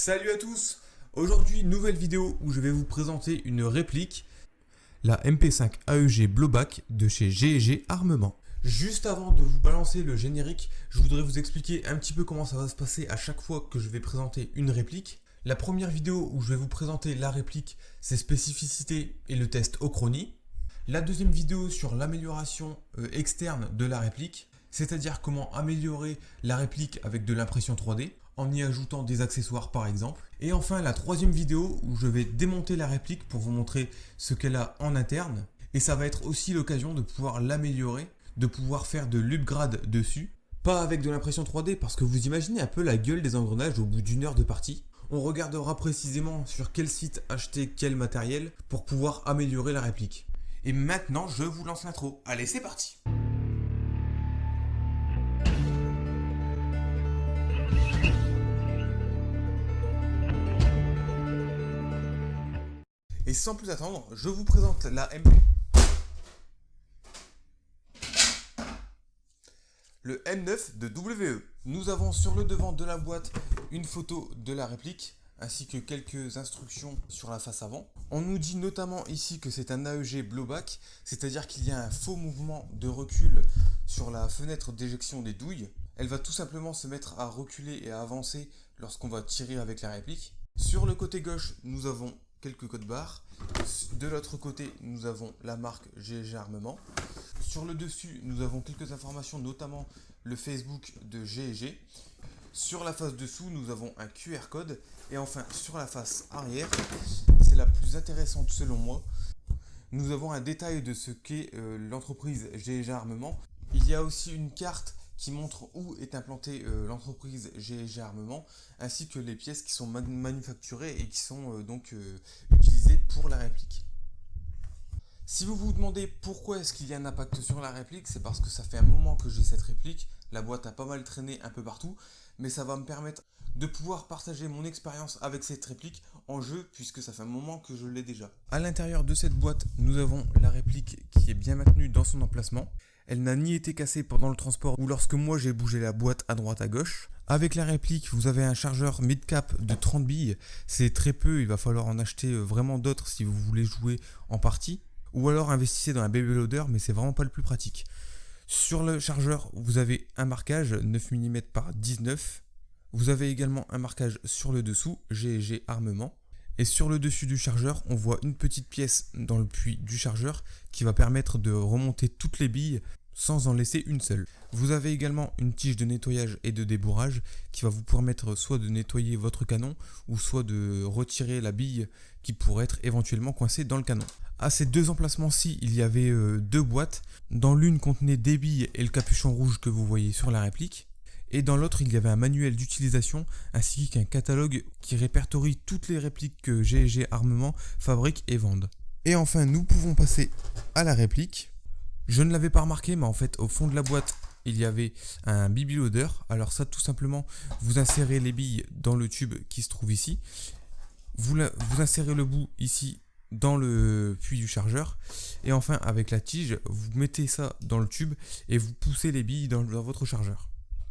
Salut à tous! Aujourd'hui, nouvelle vidéo où je vais vous présenter une réplique, la MP5 AEG Blowback de chez G&G Armement. Juste avant de vous balancer le générique, je voudrais vous expliquer un petit peu comment ça va se passer à chaque fois que je vais présenter une réplique. La première vidéo où je vais vous présenter la réplique, ses spécificités et le test Ochrony. La deuxième vidéo sur l'amélioration externe de la réplique, c'est-à-dire comment améliorer la réplique avec de l'impression 3D, en y ajoutant des accessoires par exemple. Et enfin la troisième vidéo où je vais démonter la réplique pour vous montrer ce qu'elle a en interne. Et ça va être aussi l'occasion de pouvoir l'améliorer, de pouvoir faire de l'upgrade dessus. Pas avec de l'impression 3D parce que vous imaginez un peu la gueule des engrenages au bout d'une heure de partie. On regardera précisément sur quel site acheter quel matériel pour pouvoir améliorer la réplique. Et maintenant je vous lance l'intro. Allez, c'est parti! Et sans plus attendre, je vous présente la MP. Le M9 de WE. Nous avons sur le devant de la boîte une photo de la réplique ainsi que quelques instructions sur la face avant. On nous dit notamment ici que c'est un AEG Blowback, c'est-à-dire qu'il y a un faux mouvement de recul sur la fenêtre d'éjection des douilles. Elle va tout simplement se mettre à reculer et à avancer lorsqu'on va tirer avec la réplique. Sur le côté gauche, nous avons quelques codes barres. De l'autre côté, nous avons la marque G&G Armement. Sur le dessus, nous avons quelques informations, notamment le Facebook de G&G. Sur la face dessous, nous avons un QR code. Et enfin, sur la face arrière, c'est la plus intéressante selon moi, nous avons un détail de ce qu'est l'entreprise G&G Armement. Il y a aussi une carte qui montre où est implantée l'entreprise G&G Armement, ainsi que les pièces qui sont manufacturées et qui sont donc utilisées pour la réplique. Si vous vous demandez pourquoi est-ce qu'il y a un impact sur la réplique, c'est parce que ça fait un moment que j'ai cette réplique, la boîte a pas mal traîné un peu partout, mais ça va me permettre de pouvoir partager mon expérience avec cette réplique en jeu, puisque ça fait un moment que je l'ai déjà. À l'intérieur de cette boîte, nous avons la réplique qui est bien maintenue dans son emplacement. Elle n'a ni été cassée pendant le transport ou lorsque moi j'ai bougé la boîte à droite à gauche. Avec la réplique, vous avez un chargeur mid-cap de 30 billes. C'est très peu, il va falloir en acheter vraiment d'autres si vous voulez jouer en partie. Ou alors investissez dans un baby loader, mais c'est vraiment pas le plus pratique. Sur le chargeur, vous avez un marquage 9 mm par 19. Vous avez également un marquage sur le dessous, G&G Armement. Et sur le dessus du chargeur, on voit une petite pièce dans le puits du chargeur qui va permettre de remonter toutes les billes sans en laisser une seule. Vous avez également une tige de nettoyage et de débourrage qui va vous permettre soit de nettoyer votre canon ou soit de retirer la bille qui pourrait être éventuellement coincée dans le canon. À ces deux emplacements-ci, il y avait deux boîtes. Dans l'une contenait des billes et le capuchon rouge que vous voyez sur la réplique. Et dans l'autre, il y avait un manuel d'utilisation ainsi qu'un catalogue qui répertorie toutes les répliques que G&G Armement fabrique et vendent. Et enfin, nous pouvons passer à la réplique. Je ne l'avais pas remarqué, mais en fait, au fond de la boîte, il y avait un baby loader. Alors ça, tout simplement, vous insérez les billes dans le tube qui se trouve ici. Vous insérez le bout ici dans le puits du chargeur. Et enfin, avec la tige, vous mettez ça dans le tube et vous poussez les billes dans votre chargeur.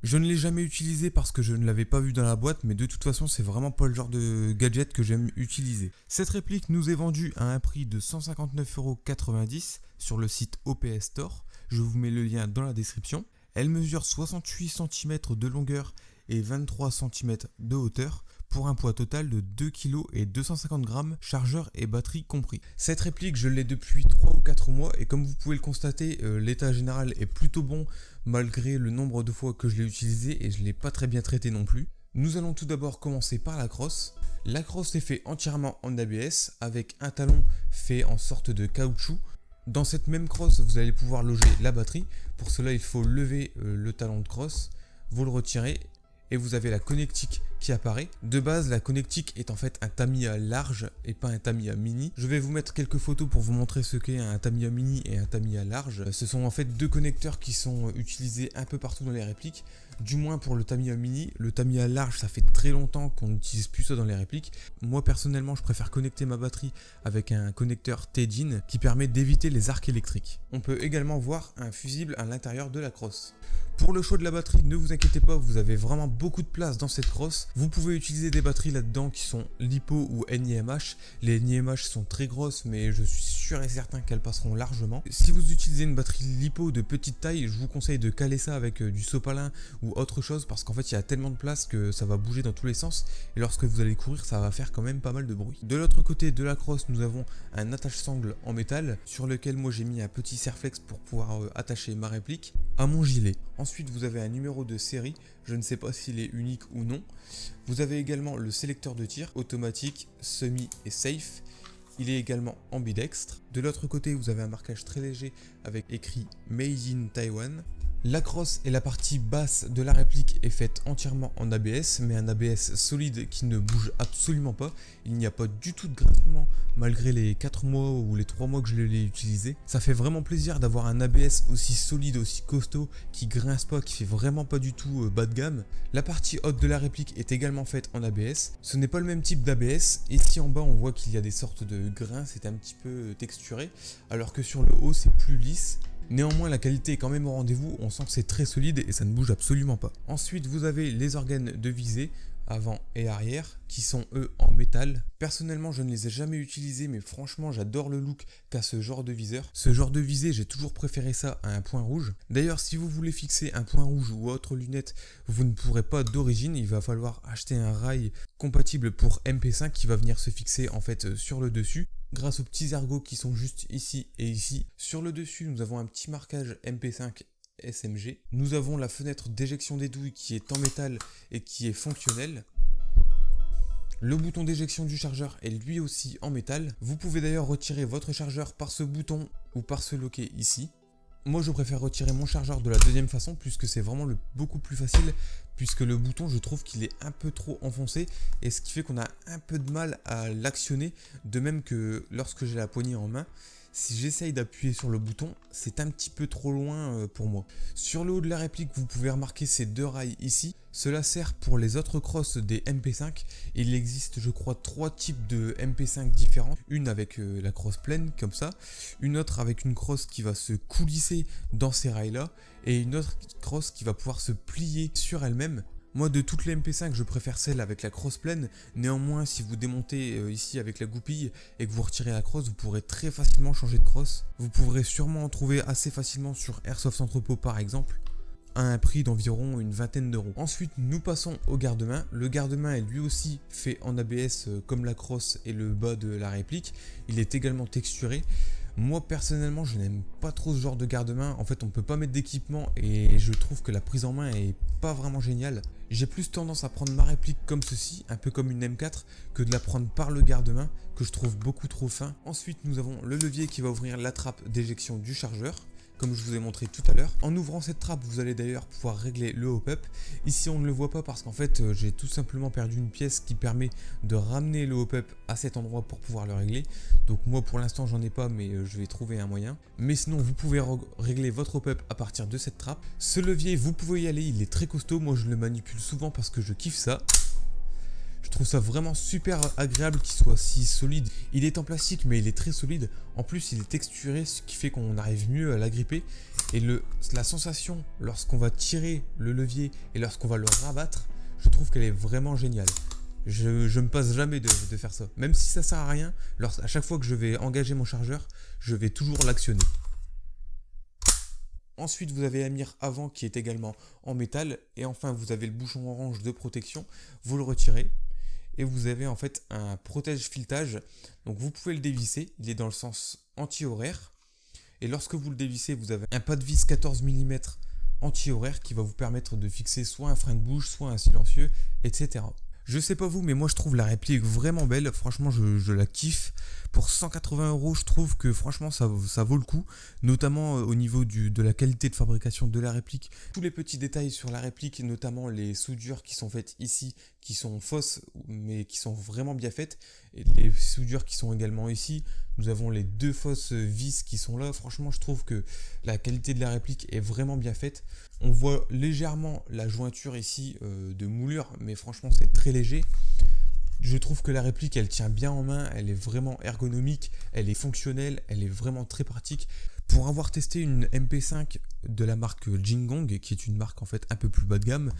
Je ne l'ai jamais utilisé parce que je ne l'avais pas vu dans la boîte, mais de toute façon, c'est vraiment pas le genre de gadget que j'aime utiliser. Cette réplique nous est vendue à un prix de 159,90 € sur le site OPS Store. Je vous mets le lien dans la description. Elle mesure 68 cm de longueur et 23 cm de hauteur pour un poids total de 2 kg et 250 g, chargeur et batterie compris. Cette réplique, je l'ai depuis 3 ou 4 mois et comme vous pouvez le constater, l'état général est plutôt bon malgré le nombre de fois que je l'ai utilisé et je ne l'ai pas très bien traité non plus. Nous allons tout d'abord commencer par la crosse. La crosse est faite entièrement en ABS avec un talon fait en sorte de caoutchouc. Dans cette même crosse, vous allez pouvoir loger la batterie. Pour cela, il faut lever le talon de crosse, vous le retirez et vous avez la connectique qui apparaît. De base, la connectique est en fait un Tamiya large et pas un Tamiya mini. Je vais vous mettre quelques photos pour vous montrer ce qu'est un Tamiya mini et un Tamiya large. Ce sont en fait deux connecteurs qui sont utilisés un peu partout dans les répliques. Du moins pour le Tamiya mini. Le Tamiya large, ça fait très longtemps qu'on n'utilise plus ça dans les répliques. Moi personnellement, je préfère connecter ma batterie avec un connecteur Teijin qui permet d'éviter les arcs électriques. On peut également voir un fusible à l'intérieur de la crosse. Pour le choix de la batterie, ne vous inquiétez pas, vous avez vraiment beaucoup de place dans cette crosse. Vous pouvez utiliser des batteries là-dedans qui sont LiPo ou NiMH. Les NiMH sont très grosses, mais je suis sûr et certain qu'elles passeront largement. Si vous utilisez une batterie LiPo de petite taille, je vous conseille de caler ça avec du sopalin ou autre chose, parce qu'en fait il y a tellement de place que ça va bouger dans tous les sens, et lorsque vous allez courir ça va faire quand même pas mal de bruit. De l'autre côté de la crosse, nous avons un attache-sangle en métal sur lequel moi j'ai mis un petit serflex pour pouvoir attacher ma réplique à mon gilet. Ensuite vous avez un numéro de série, je ne sais pas s'il est unique ou non. Vous avez également le sélecteur de tir automatique, semi et safe. Il est également ambidextre. De l'autre côté, vous avez un marquage très léger avec écrit Made in Taiwan. La crosse et la partie basse de la réplique est faite entièrement en ABS, mais un ABS solide qui ne bouge absolument pas. Il n'y a pas du tout de grincement malgré les 4 mois ou les 3 mois que je l'ai utilisé. Ça fait vraiment plaisir d'avoir un ABS aussi solide, aussi costaud, qui grince pas, qui fait vraiment pas du tout bas de gamme. La partie haute de la réplique est également faite en ABS. Ce n'est pas le même type d'ABS. Ici en bas on voit qu'il y a des sortes de grains, c'est un petit peu texturé, alors que sur le haut c'est plus lisse. Néanmoins la qualité est quand même au rendez-vous, on sent que c'est très solide et ça ne bouge absolument pas. Ensuite vous avez les organes de visée, avant et arrière, qui sont eux en métal. Personnellement je ne les ai jamais utilisés, mais franchement j'adore le look qu'a ce genre de viseur. Ce genre de visée, j'ai toujours préféré ça à un point rouge. D'ailleurs si vous voulez fixer un point rouge ou autre lunette, vous ne pourrez pas d'origine, il va falloir acheter un rail compatible pour MP5 qui va venir se fixer en fait sur le dessus. Grâce aux petits ergots qui sont juste ici et ici. Sur le dessus, nous avons un petit marquage MP5 SMG. Nous avons la fenêtre d'éjection des douilles qui est en métal et qui est fonctionnelle. Le bouton d'éjection du chargeur est lui aussi en métal. Vous pouvez d'ailleurs retirer votre chargeur par ce bouton ou par ce loquet ici. Moi je préfère retirer mon chargeur de la deuxième façon puisque c'est vraiment beaucoup plus facile, puisque le bouton je trouve qu'il est un peu trop enfoncé et ce qui fait qu'on a un peu de mal à l'actionner, de même que lorsque j'ai la poignée en main. Si j'essaye d'appuyer sur le bouton, c'est un petit peu trop loin pour moi. Sur le haut de la réplique, vous pouvez remarquer ces deux rails ici. Cela sert pour les autres crosses des MP5. Il existe, je crois, 3 types de MP5 différentes. Une avec la crosse pleine, comme ça. Une autre avec une crosse qui va se coulisser dans ces rails-là. Et une autre crosse qui va pouvoir se plier sur elle-même. Moi de toutes les MP5 je préfère celle avec la crosse pleine, néanmoins si vous démontez ici avec la goupille et que vous retirez la crosse, vous pourrez très facilement changer de crosse. Vous pourrez sûrement en trouver assez facilement sur Airsoft Entrepôt par exemple, à un prix d'environ une vingtaine d'euros. Ensuite nous passons au garde-main. Le garde-main est lui aussi fait en ABS comme la crosse et le bas de la réplique. Il est également texturé. Moi personnellement je n'aime pas trop ce genre de garde-main, en fait on peut pas mettre d'équipement et je trouve que la prise en main est pas vraiment géniale. J'ai plus tendance à prendre ma réplique comme ceci, un peu comme une M4, que de la prendre par le garde-main que je trouve beaucoup trop fin. Ensuite nous avons le levier qui va ouvrir la trappe d'éjection du chargeur, comme je vous ai montré tout à l'heure. En ouvrant cette trappe, vous allez d'ailleurs pouvoir régler le hop-up. Ici, on ne le voit pas parce qu'en fait, j'ai tout simplement perdu une pièce qui permet de ramener le hop-up à cet endroit pour pouvoir le régler. Donc moi, pour l'instant, j'en ai pas, mais je vais trouver un moyen. Mais sinon, vous pouvez régler votre hop-up à partir de cette trappe. Ce levier, vous pouvez y aller, il est très costaud. Moi, je le manipule souvent parce que je kiffe ça. Je trouve ça vraiment super agréable qu'il soit si solide. Il est en plastique mais il est très solide. En plus il est texturé, ce qui fait qu'on arrive mieux à l'agripper. Et la sensation lorsqu'on va tirer le levier et lorsqu'on va le rabattre, je trouve qu'elle est vraiment géniale. Je me passe jamais de faire ça. Même si ça sert à rien, à chaque fois que je vais engager mon chargeur, je vais toujours l'actionner. Ensuite vous avez la mire avant qui est également en métal. Et enfin vous avez le bouchon orange de protection. Vous le retirez. Et vous avez en fait un protège-filetage, donc vous pouvez le dévisser, il est dans le sens anti-horaire. Et lorsque vous le dévissez, vous avez un pas de vis 14 mm anti-horaire qui va vous permettre de fixer soit un frein de bouche, soit un silencieux, etc. Je sais pas vous, mais moi je trouve la réplique vraiment belle, franchement je la kiffe. Pour 180 €, je trouve que franchement ça vaut le coup, notamment au niveau de la qualité de fabrication de la réplique. Tous les petits détails sur la réplique, notamment les soudures qui sont faites ici, qui sont fausses, mais qui sont vraiment bien faites. Et les soudures qui sont également ici, nous avons les 2 fausses vis qui sont là. Franchement, je trouve que la qualité de la réplique est vraiment bien faite. On voit légèrement la jointure ici de moulure, mais franchement c'est très léger. Je trouve que la réplique elle tient bien en main, elle est vraiment ergonomique, elle est fonctionnelle, elle est vraiment très pratique. Pour avoir testé une MP5 de la marque Jingong, qui est une marque en fait un peu plus bas de gamme,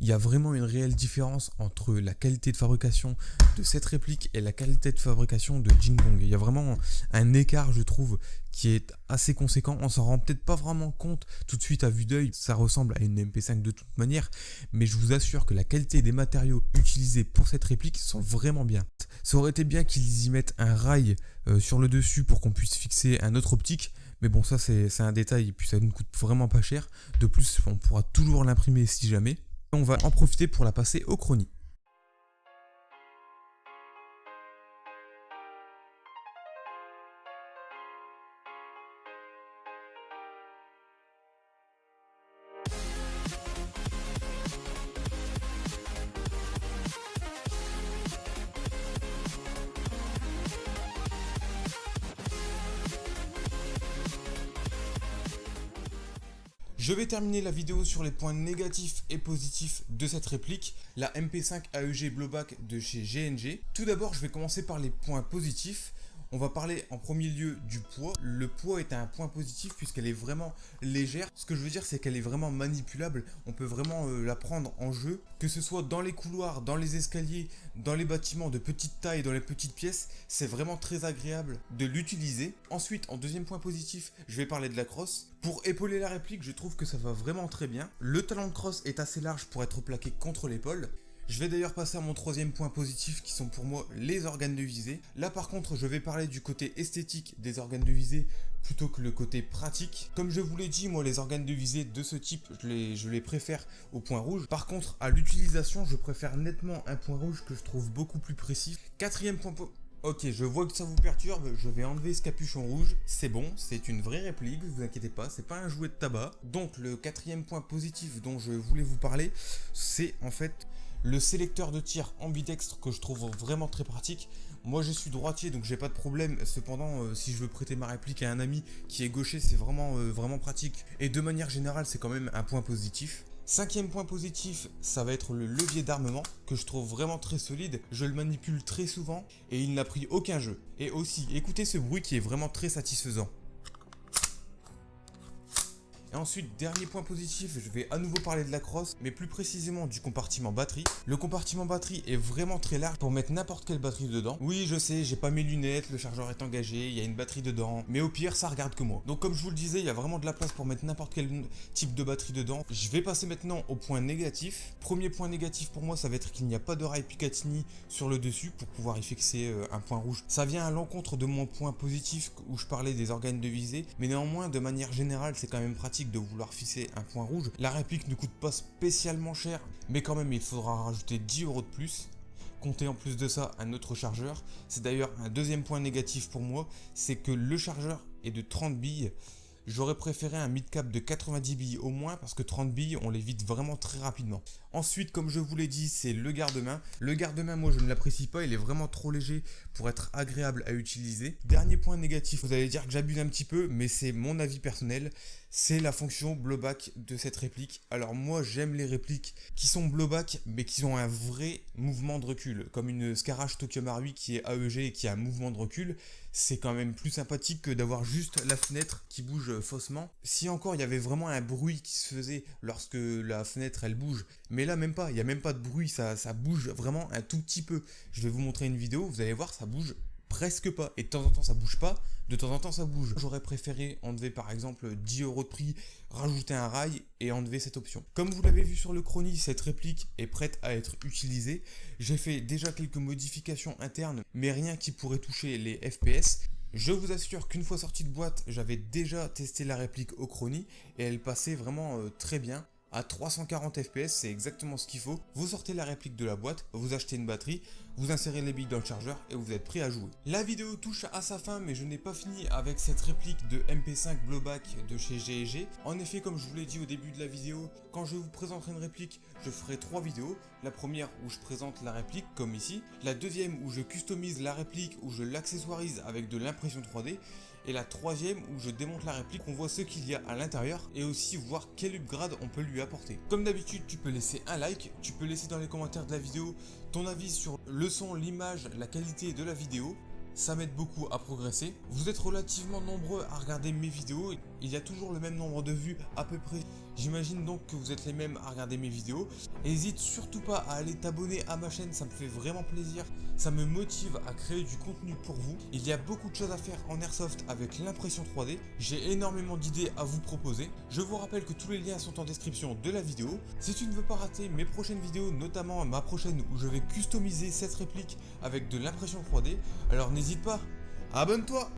il y a vraiment une réelle différence entre la qualité de fabrication de cette réplique et la qualité de fabrication de Jingong. Il y a vraiment un écart, je trouve, qui est assez conséquent. On s'en rend peut-être pas vraiment compte tout de suite à vue d'œil, ça ressemble à une MP5 de toute manière, mais je vous assure que la qualité des matériaux utilisés pour cette réplique sont vraiment bien. Ça aurait été bien qu'ils y mettent un rail sur le dessus pour qu'on puisse fixer un autre optique, mais bon, ça c'est un détail et puis ça ne coûte vraiment pas cher. De plus, on pourra toujours l'imprimer si jamais. On va en profiter pour la passer au chrony. Je vais terminer la vidéo sur les points négatifs et positifs de cette réplique, la MP5 AEG Blowback de chez GNG. Tout d'abord, je vais commencer par les points positifs. On va parler en premier lieu du poids. Le poids est un point positif puisqu'elle est vraiment légère. Ce que je veux dire, c'est qu'elle est vraiment manipulable. On peut vraiment la prendre en jeu, que ce soit dans les couloirs, dans les escaliers, dans les bâtiments de petite taille, dans les petites pièces. C'est vraiment très agréable de l'utiliser. Ensuite, en deuxième point positif, je vais parler de la crosse. Pour épauler la réplique, je trouve que ça va vraiment très bien. Le talon de crosse est assez large pour être plaqué contre l'épaule. Je vais d'ailleurs passer à mon troisième point positif qui sont pour moi les organes de visée. Là par contre je vais parler du côté esthétique des organes de visée plutôt que le côté pratique. Comme je vous l'ai dit, moi les organes de visée de ce type je les préfère au point rouge. Par contre à l'utilisation je préfère nettement un point rouge que je trouve beaucoup plus précis. Quatrième point Ok, je vois que ça vous perturbe, je vais enlever ce capuchon rouge, c'est bon, c'est une vraie réplique, vous inquiétez pas, c'est pas un jouet de tabac. Donc le quatrième point positif dont je voulais vous parler, c'est en fait le sélecteur de tir ambidextre que je trouve vraiment très pratique. Moi je suis droitier donc j'ai pas de problème, cependant si je veux prêter ma réplique à un ami qui est gaucher, c'est vraiment pratique. Et de manière générale c'est quand même un point positif. Cinquième point positif, ça va être le levier d'armement que je trouve vraiment très solide. Je le manipule très souvent et il n'a pris aucun jeu. Et aussi, écoutez ce bruit qui est vraiment très satisfaisant. Et ensuite, dernier point positif, je vais à nouveau parler de la crosse, mais plus précisément du compartiment batterie. Le compartiment batterie est vraiment très large pour mettre n'importe quelle batterie dedans. Oui, je sais, j'ai pas mes lunettes, le chargeur est engagé, il y a une batterie dedans, mais au pire, ça regarde que moi. Donc comme je vous le disais, il y a vraiment de la place pour mettre n'importe quel type de batterie dedans. Je vais passer maintenant au point négatif. Premier point négatif pour moi, ça va être qu'il n'y a pas de rail Picatinny sur le dessus pour pouvoir y fixer un point rouge. Ça vient à l'encontre de mon point positif où je parlais des organes de visée, mais néanmoins, de manière générale, c'est quand même pratique de vouloir fixer un point rouge. La réplique ne coûte pas spécialement cher, mais quand même il faudra rajouter 10 € de plus. Comptez en plus de ça un autre chargeur. C'est d'ailleurs un deuxième point négatif pour moi, c'est que le chargeur est de 30 billes. J'aurais préféré un mid-cap de 90 billes au moins parce que 30 billes on les vide vraiment très rapidement. Ensuite, comme je vous l'ai dit, c'est le garde-main. Le garde-main, moi je ne l'apprécie pas, il est vraiment trop léger pour être agréable à utiliser. Dernier point négatif, vous allez dire que j'abuse un petit peu, mais c'est mon avis personnel. C'est la fonction blowback de cette réplique. Alors moi j'aime les répliques qui sont blowback mais qui ont un vrai mouvement de recul. Comme une Scarache Tokyo Marui qui est AEG et qui a un mouvement de recul. C'est quand même plus sympathique que d'avoir juste la fenêtre qui bouge faussement. Si encore il y avait vraiment un bruit qui se faisait lorsque la fenêtre elle bouge. Mais là même pas, il n'y a même pas de bruit, ça bouge vraiment un tout petit peu. Je vais vous montrer une vidéo, vous allez voir ça bouge presque pas. Et de temps en temps ça bouge pas, de temps en temps ça bouge. J'aurais préféré enlever par exemple 10 € de prix, rajouter un rail et enlever cette option. Comme vous l'avez vu sur le chrony, cette réplique est prête à être utilisée. J'ai fait déjà quelques modifications internes, mais rien qui pourrait toucher les FPS. Je vous assure qu'une fois sortie de boîte, j'avais déjà testé la réplique au chrony et elle passait vraiment très bien. À 340 fps, c'est exactement ce qu'il faut. Vous sortez la réplique de la boîte, vous achetez une batterie, vous insérez les billes dans le chargeur et vous êtes prêt à jouer. La vidéo touche à sa fin, mais je n'ai pas fini avec cette réplique de MP5 Blowback de chez GNG. En effet, comme je vous l'ai dit au début de la vidéo, quand je vous présenterai une réplique, je ferai 3 vidéos. La première où je présente la réplique, comme ici. La deuxième où je customise la réplique, où je l'accessoirise avec de l'impression 3D. Et la troisième où je démonte la réplique, on voit ce qu'il y a à l'intérieur et aussi voir quel upgrade on peut lui apporter. Comme d'habitude, tu peux laisser un like, tu peux laisser dans les commentaires de la vidéo ton avis sur le son, l'image, la qualité de la vidéo. ça m'aide beaucoup à progresser. Vous êtes relativement nombreux à regarder mes vidéos, il y a toujours le même nombre de vues à peu près. J'imagine donc que vous êtes les mêmes à regarder mes vidéos. N'hésite surtout pas à aller t'abonner à ma chaîne, ça me fait vraiment plaisir. Ça me motive à créer du contenu pour vous. Il y a beaucoup de choses à faire en Airsoft avec l'impression 3D. J'ai énormément d'idées à vous proposer. Je vous rappelle que tous les liens sont en description de la vidéo. Si tu ne veux pas rater mes prochaines vidéos, notamment ma prochaine où je vais customiser cette réplique avec de l'impression 3D, alors n'hésite pas, abonne-toi!